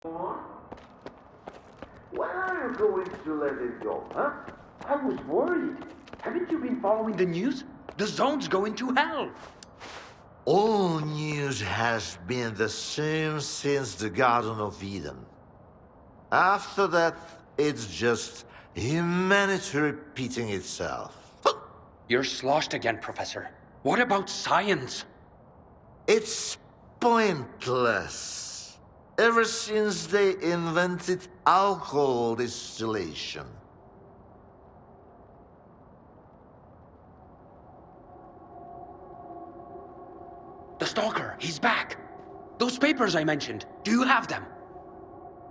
When are you going to let it go, huh? I was worried. Haven't you been following the news? The zone's going to hell. All news has been the same since the Garden of Eden. After that, it's just humanity repeating itself. You're sloshed again, Professor. What about science? It's pointless. Ever since they invented alcohol distillation. The Stalker, he's back. Those papers I mentioned, do you have them?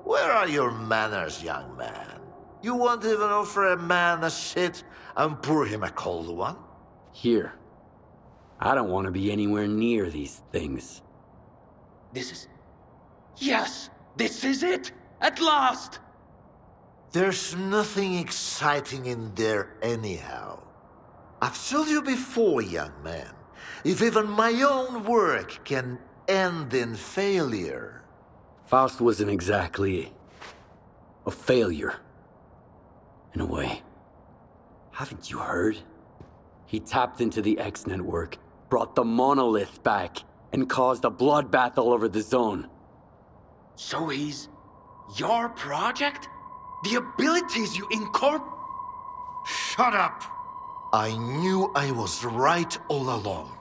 Where are your manners, young man? You won't even offer a man a shit and pour him a cold one? Here. I don't want to be anywhere near these things. This is... Yes! This is it! At last! There's nothing exciting in there anyhow. I've told you before, young man, if even my own work can end in failure... Faust wasn't exactly... a failure. In a way. Haven't you heard? He tapped into the X network, brought the monolith back, and caused a bloodbath all over the zone. So he's... your project? The abilities you incorporate... Shut up! I knew I was right all along.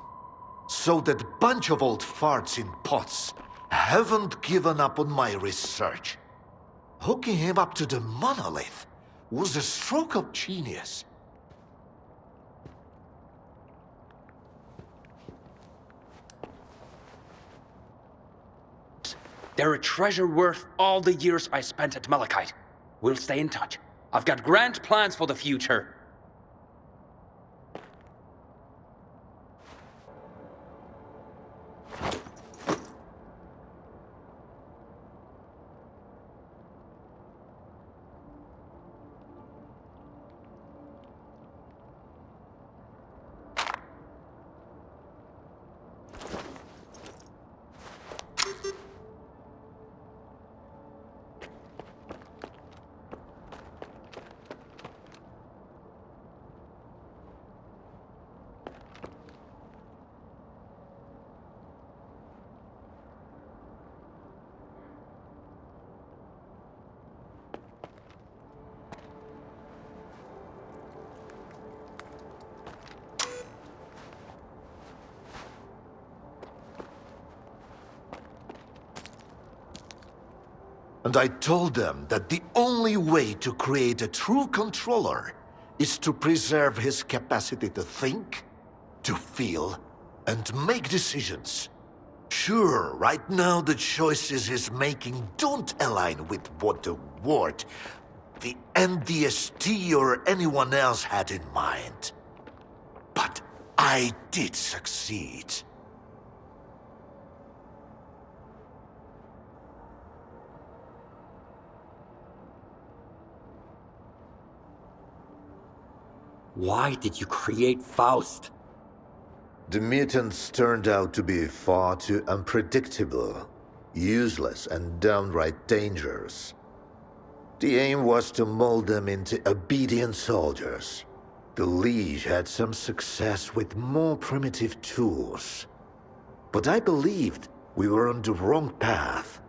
So that bunch of old farts in pots haven't given up on my research. Hooking him up to the monolith was a stroke of genius. They're a treasure worth all the years I spent at Malachite. We'll stay in touch. I've got grand plans for the future. And I told them that the only way to create a true controller is to preserve his capacity to think, to feel, and make decisions. Sure, right now the choices he's making don't align with what the Ward, the NDST or anyone else had in mind. But I did succeed. Why did you create Faust? The mutants turned out to be far too unpredictable, useless, and downright dangerous. The aim was to mold them into obedient soldiers. The Liege had some success with more primitive tools. But I believed we were on the wrong path.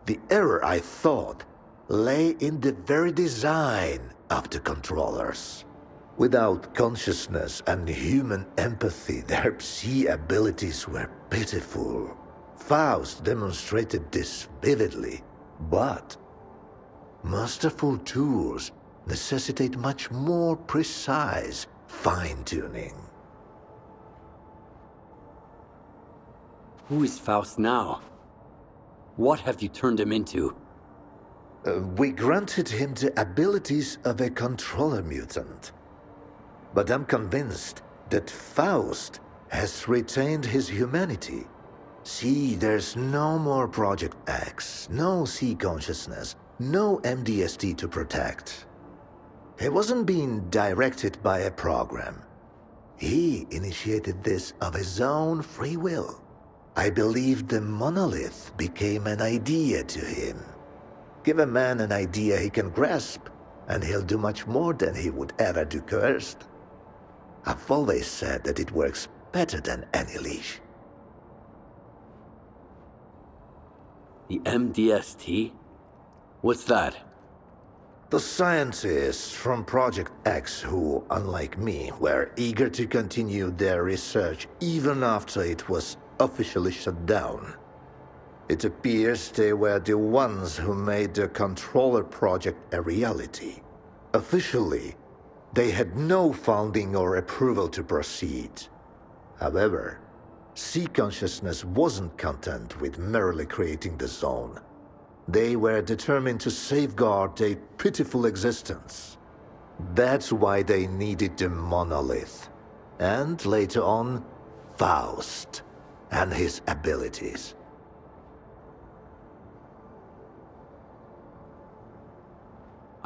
The error, I thought, lay in the very design of the controllers. Without consciousness and human empathy, their psi abilities were pitiful. Faust demonstrated this vividly, but masterful tools necessitate much more precise fine-tuning. Who is Faust now? What have you turned him into? We granted him the abilities of a controller mutant. But I'm convinced that Faust has retained his humanity. See, there's no more Project X, no C consciousness, no MDST to protect. He wasn't being directed by a program. He initiated this of his own free will. I believe the monolith became an idea to him. Give a man an idea he can grasp, and he'll do much more than he would ever do coerced. I've always said that it works better than any leash. The MDST? What's that? The scientists from Project X who, unlike me, were eager to continue their research even after it was officially shut down. It appears they were the ones who made the Controller project a reality. Officially, they had no funding or approval to proceed. However, C-Consciousness wasn't content with merely creating the zone. They were determined to safeguard a pitiful existence. That's why they needed the monolith, and later on, Faust and his abilities.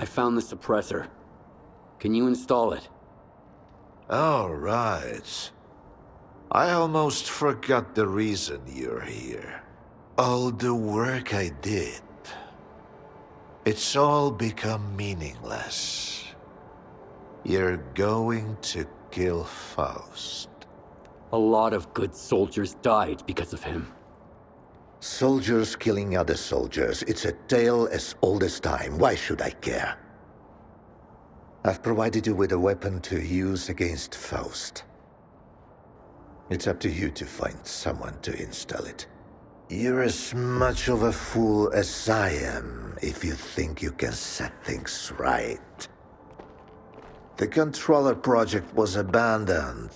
I found the suppressor. Can you install it? All right. I almost forgot the reason you're here. All the work I did. It's all become meaningless. You're going to kill Faust. A lot of good soldiers died because of him. Soldiers killing other soldiers. It's a tale as old as time. Why should I care? I've provided you with a weapon to use against Faust. It's up to you to find someone to install it. You're as much of a fool as I am if you think you can set things right. The Controller project was abandoned,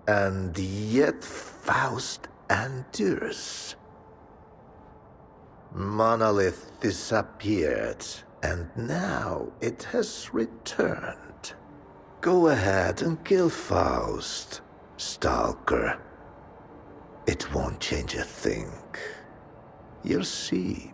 and yet Faust endures. Monolith disappeared, and now it has returned. Go ahead and kill Faust, Stalker. It won't change a thing. You'll see.